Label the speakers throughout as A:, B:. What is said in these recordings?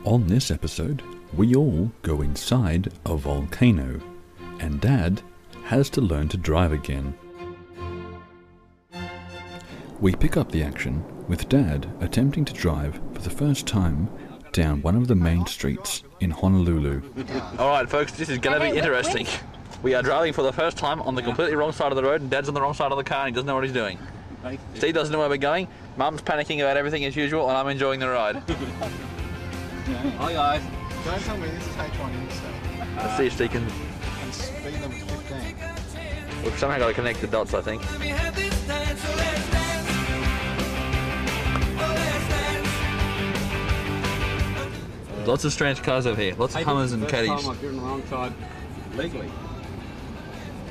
A: On this episode, we all go inside a volcano, and Dad has to learn to drive again. We pick up the action with Dad attempting to drive for the first time down one of the main streets in Honolulu.
B: Alright folks, this is going to be interesting. We are driving for the first time on the completely wrong side of the road, and Dad's on the wrong side of the car and he doesn't know what he's doing. Steve doesn't know where we're going, Mum's panicking about everything as usual, and I'm enjoying the ride.
C: Hi guys. Don't tell me this is H1 Interstate.
B: Let's see if Steve can...
C: And speed limit's 15.
B: We've somehow got to connect the dots, I think. Lots of strange cars over here, lots of Hummers and Caddies.
D: I've driven the wrong side legally.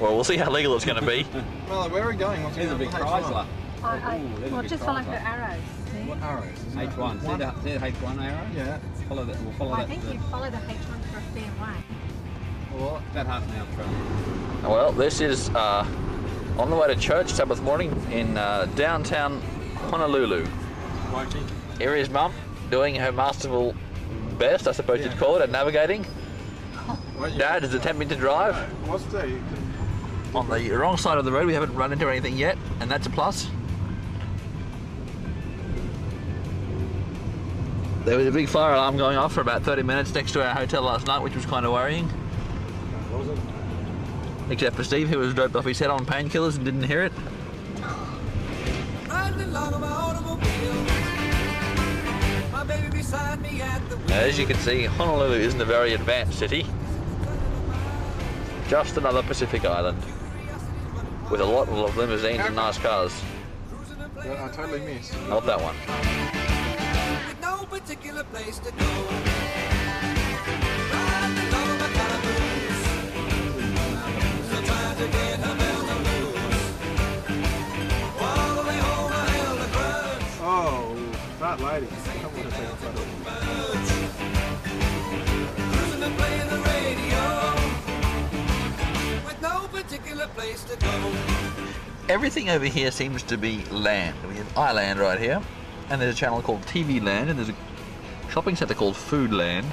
B: Well, we'll see how legal it's going to be.
C: Well, where are we going? What's
D: There's a big Chrysler.
E: Well, just follow the arrows. See?
C: What arrows?
D: H1. See the H1 arrow?
C: Yeah.
D: Follow that. We'll follow
E: I
D: that.
E: think you follow the H1 for a fair way.
C: What?
D: About half an hour from.
B: Well, this is on the way to church Sabbath morning in downtown Honolulu. Here is Mum doing her masterful best, I suppose you'd call it, at navigating. Dad is attempting to drive
C: What's the...
B: on the wrong side of the road. We haven't run into anything yet, and that's a plus. There was a big fire alarm going off for about 30 minutes next to our hotel last night, which was kind of worrying.
C: What was it?
B: Except for Steve, who was doped off his head on painkillers and didn't hear it. As you can see, Honolulu isn't a very advanced city. Just another Pacific island with a lot of limousines and nice cars.
C: I totally missed.
B: Not that one.
F: No particular place to go.
C: Oh, that lady. I don't want to take a photo.
F: Cruising and playing the radio with no particular place to go.
B: Everything over here seems to be land. We have iLand right here, and there's a channel called TV Land, and there's a shopping centre called Food Land.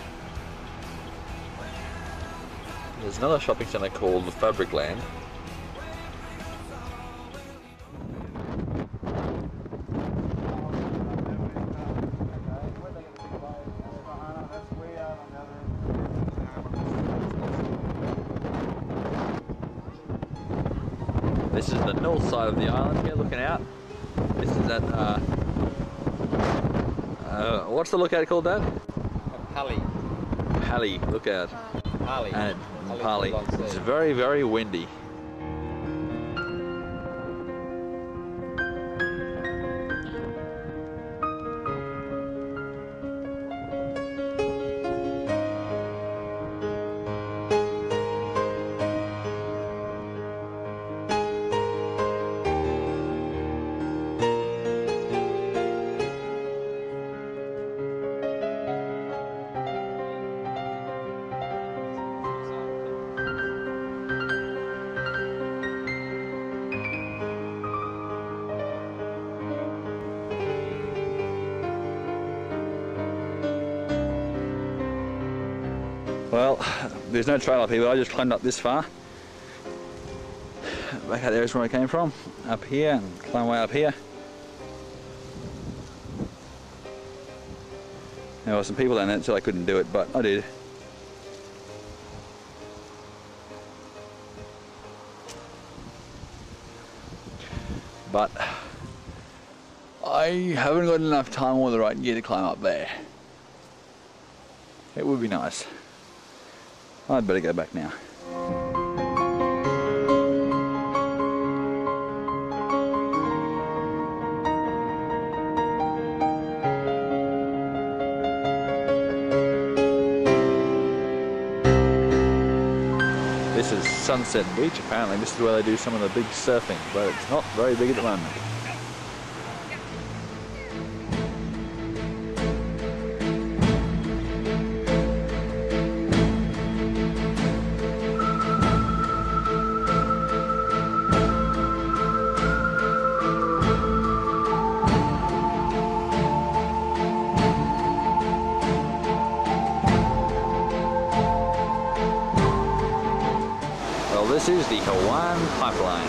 B: There's another shopping centre called Fabric Land. This is the north side of the island here, looking out. This is at, what's the lookout called, Dad?
D: Pali.
B: Pali lookout.
D: Pali.
B: And Pali. It's very, very windy. Well, there's no trail up here, but I just climbed up this far. Back out there is where I came from. Up here and climb way up here. There were some people down there, so I couldn't do it, but I did. But I haven't got enough time or the right gear to climb up there. It would be nice. I'd better go back now. This is Sunset Beach, apparently. This is where they do some of the big surfing, but it's not very big at the moment. Hawaiian Pipeline.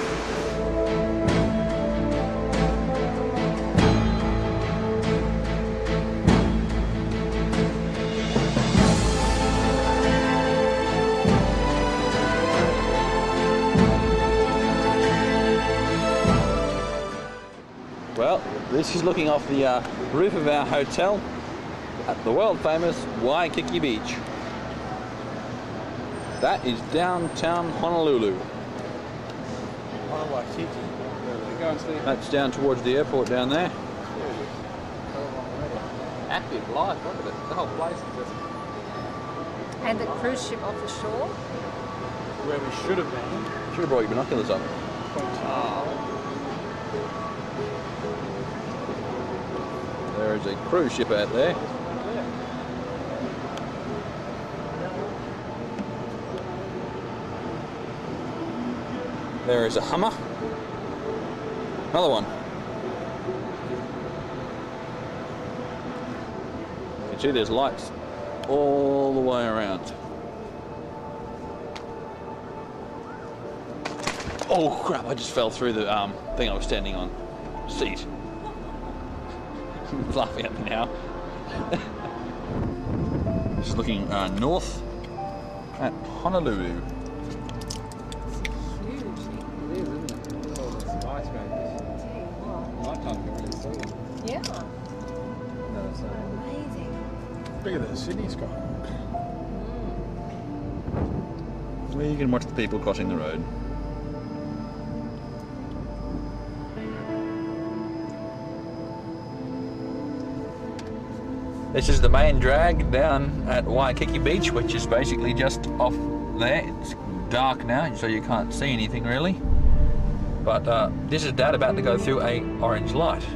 B: Well, this is looking off the roof of our hotel at the world famous Waikiki Beach. That is downtown Honolulu. That's down towards the airport down there. Active life, look at it. The whole place is just...
E: And the cruise ship off the shore.
C: Where we should have been.
B: Should have brought your binoculars up. There is a cruise ship out there. There is a Hummer. Another one. You can see there's lights all the way around. Oh crap, I just fell through the thing I was standing on. Seat. He's laughing at me now. Just looking north at Honolulu.
E: Yeah. Amazing.
C: Bigger than Sydney sky.
B: Where you can watch the people crossing the road. This is the main drag down at Waikiki Beach, which is basically just off there. It's dark now, so you can't see anything really. But this is Dad about to go through a orange light.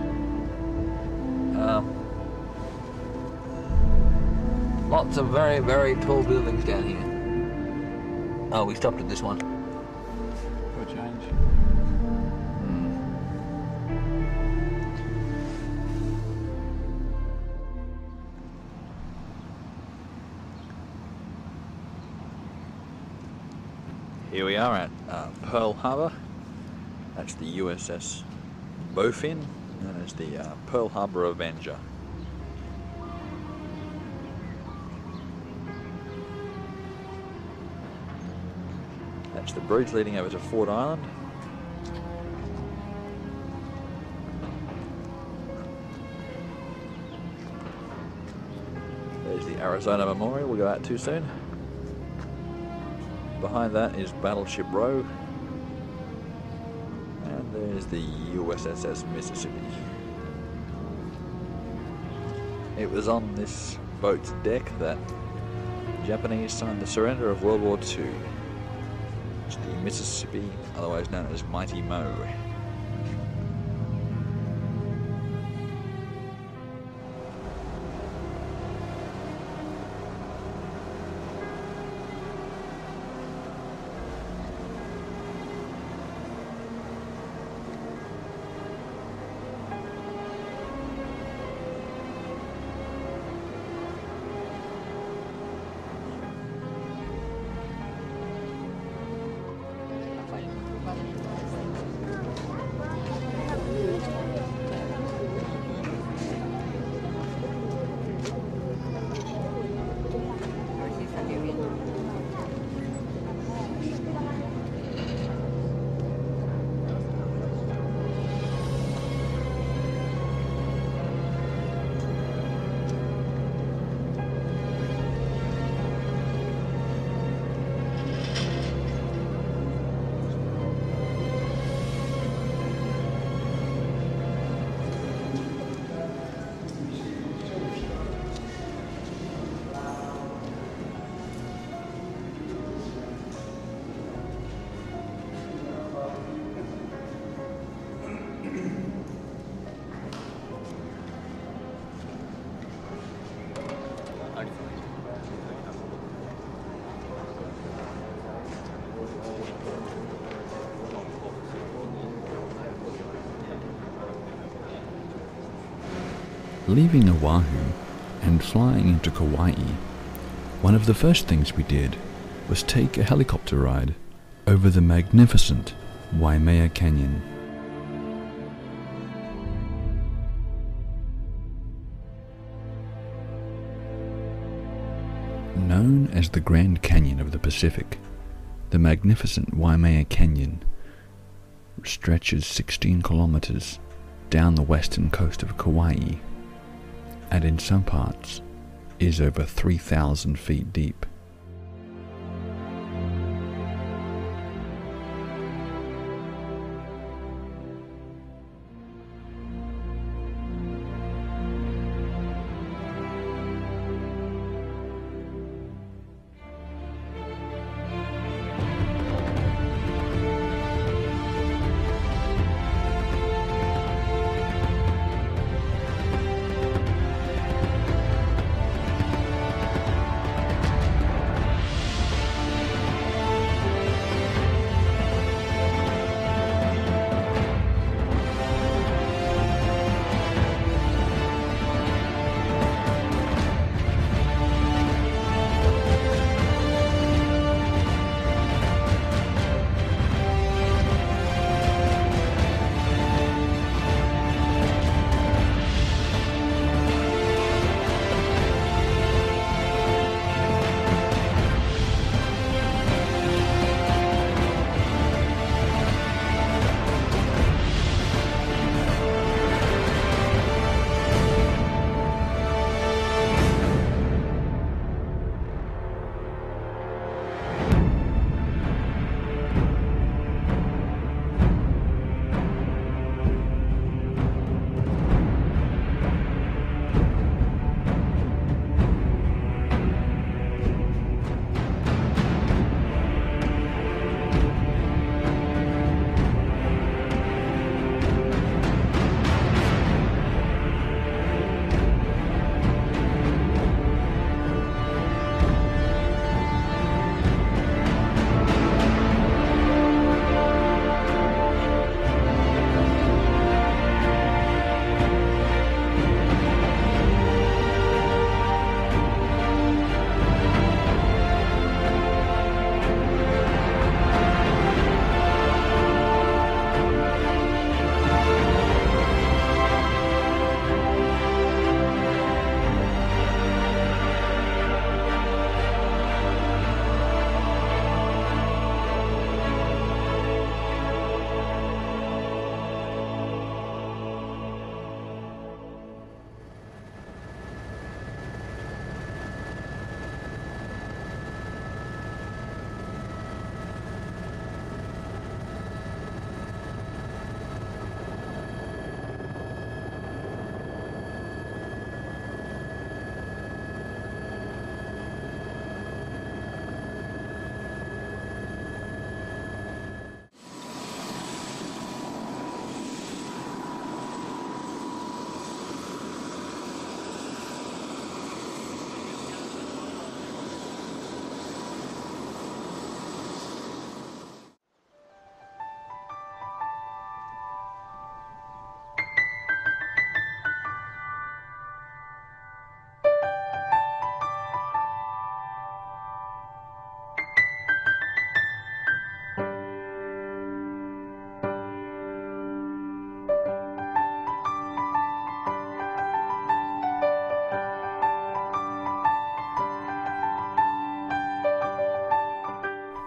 B: Lots of very, very tall buildings down here. Oh, we stopped at this one.
C: For change.
B: Here we are at Pearl Harbor. That's the USS Bowfin, and it's the Pearl Harbor Avenger. That's the bridge leading over to Ford Island. There's the Arizona Memorial we'll go out to soon. Behind that is Battleship Row. And there's the USS Mississippi. It was on this boat's deck that the Japanese signed the surrender of World War II. It's the Mississippi, otherwise known as Mighty Mo.
A: Leaving Oahu and flying into Kauai, one of the first things we did was take a helicopter ride over the magnificent Waimea Canyon. Known as the Grand Canyon of the Pacific, the magnificent Waimea Canyon stretches 16 kilometers down the western coast of Kauai, and in some parts is over 3,000 feet deep.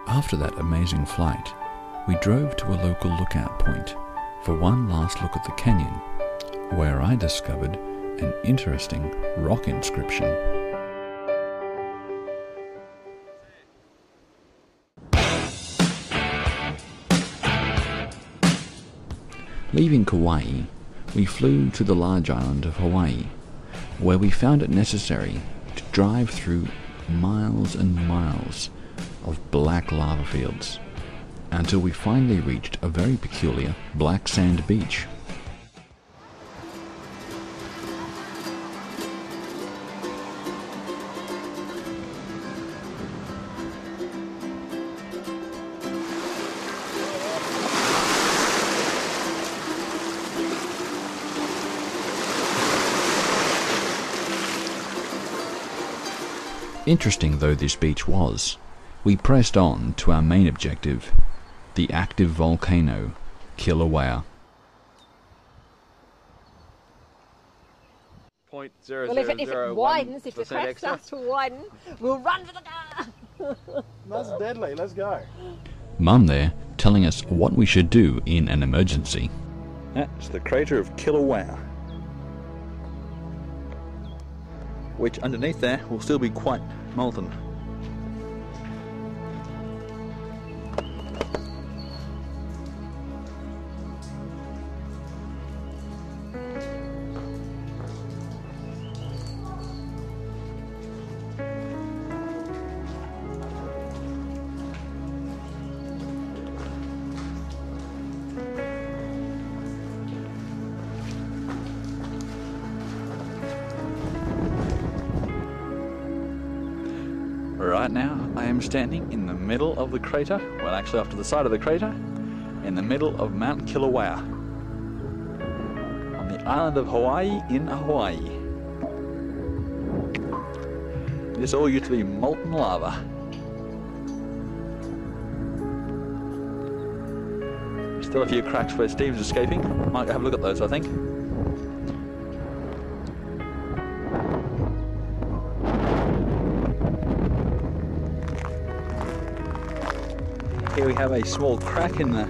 A: After that amazing flight, we drove to a local lookout point for one last look at the canyon, where I discovered an interesting rock inscription. Leaving Kauai, we flew to the large island of Hawaii, where we found it necessary to drive through miles and miles of black lava fields, until we finally reached a very peculiar black sand beach. Interesting though this beach was, we pressed on to our main objective, the active volcano, Kilauea.
B: Point zero
E: Well, if it widens, if the crack starts to widen, we'll run for the car.
C: That's deadly. Let's go.
A: Mum there telling us what we should do in an emergency.
B: That's the crater of Kilauea, which underneath there will still be quite molten. Right now, I am standing in the middle of the crater, well actually off to the side of the crater, in the middle of Mount Kilauea, on the island of Hawaii in Hawaii. This all used to be molten lava. Still a few cracks where steam's escaping. Might go have a look at those, I think. Here we have a small crack in the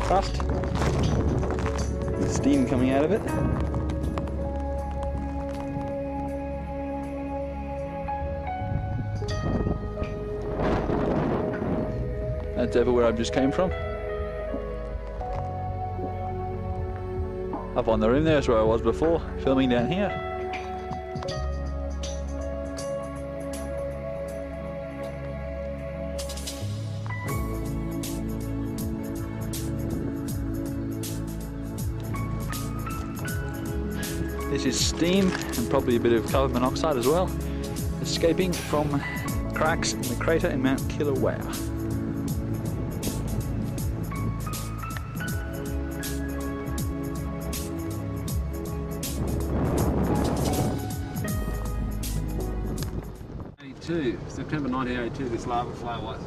B: crust, with steam coming out of it. That's over where I just came from. Up on the rim there is where I was before, filming down here. This is steam and probably a bit of carbon monoxide as well, escaping from cracks in the crater in Mount Kilauea.
C: September 1982, this lava flow was.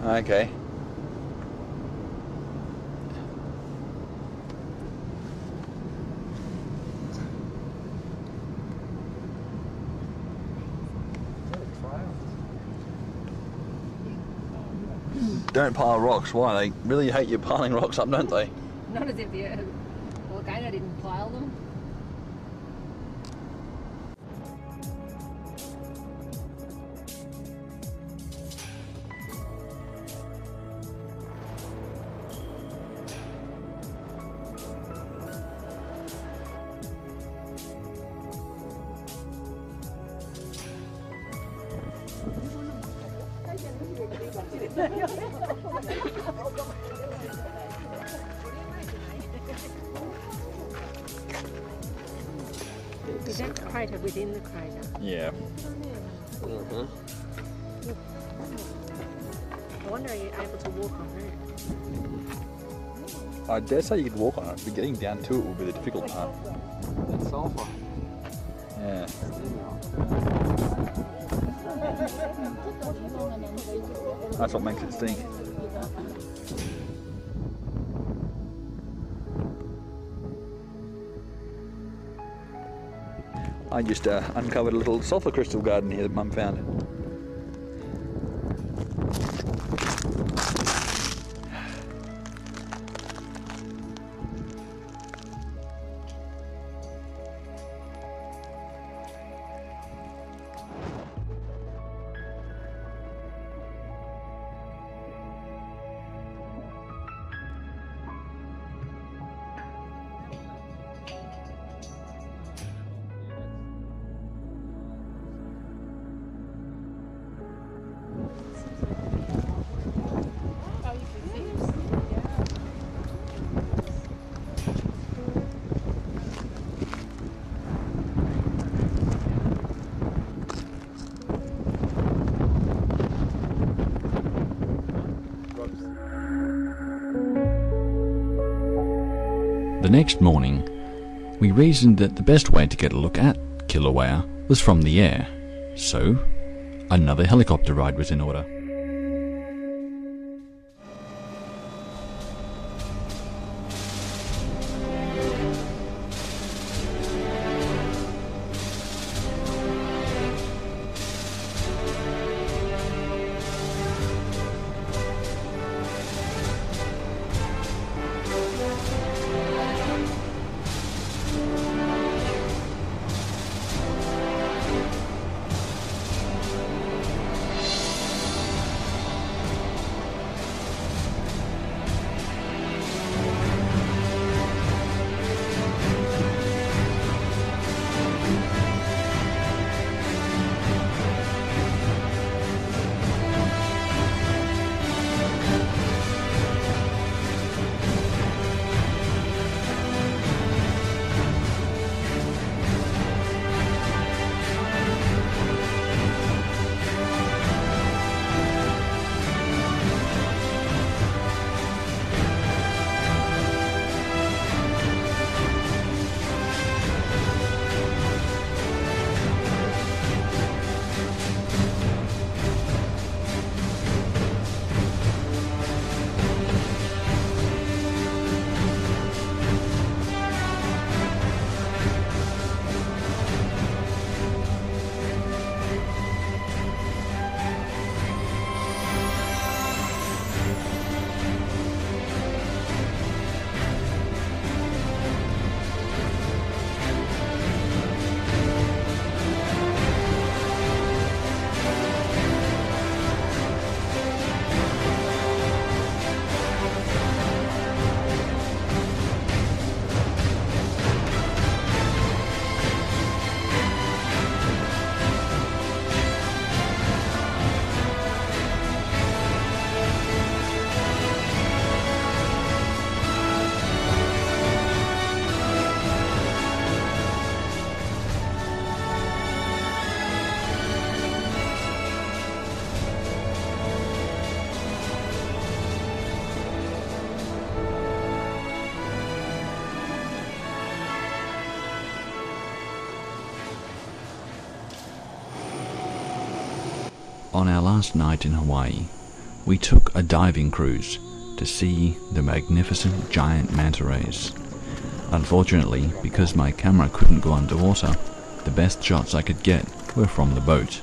B: Okay. Don't pile rocks. Why? They really hate you piling rocks up, don't they?
E: Not as if the volcano didn't pile them. Is that crater within the crater?
B: Yeah.
E: I wonder are you able to walk on that?
B: I dare say you could walk on it, but getting down to it will be the difficult part.
C: That's sulfur.
B: Yeah. That's what makes it stink. I just uncovered a little sulfur crystal garden here that Mum found.
A: The next morning, we reasoned that the best way to get a look at Kilauea was from the air, so another helicopter ride was in order. On our last night in Hawaii, we took a diving cruise to see the magnificent giant manta rays. Unfortunately, because my camera couldn't go underwater, the best shots I could get were from the boat.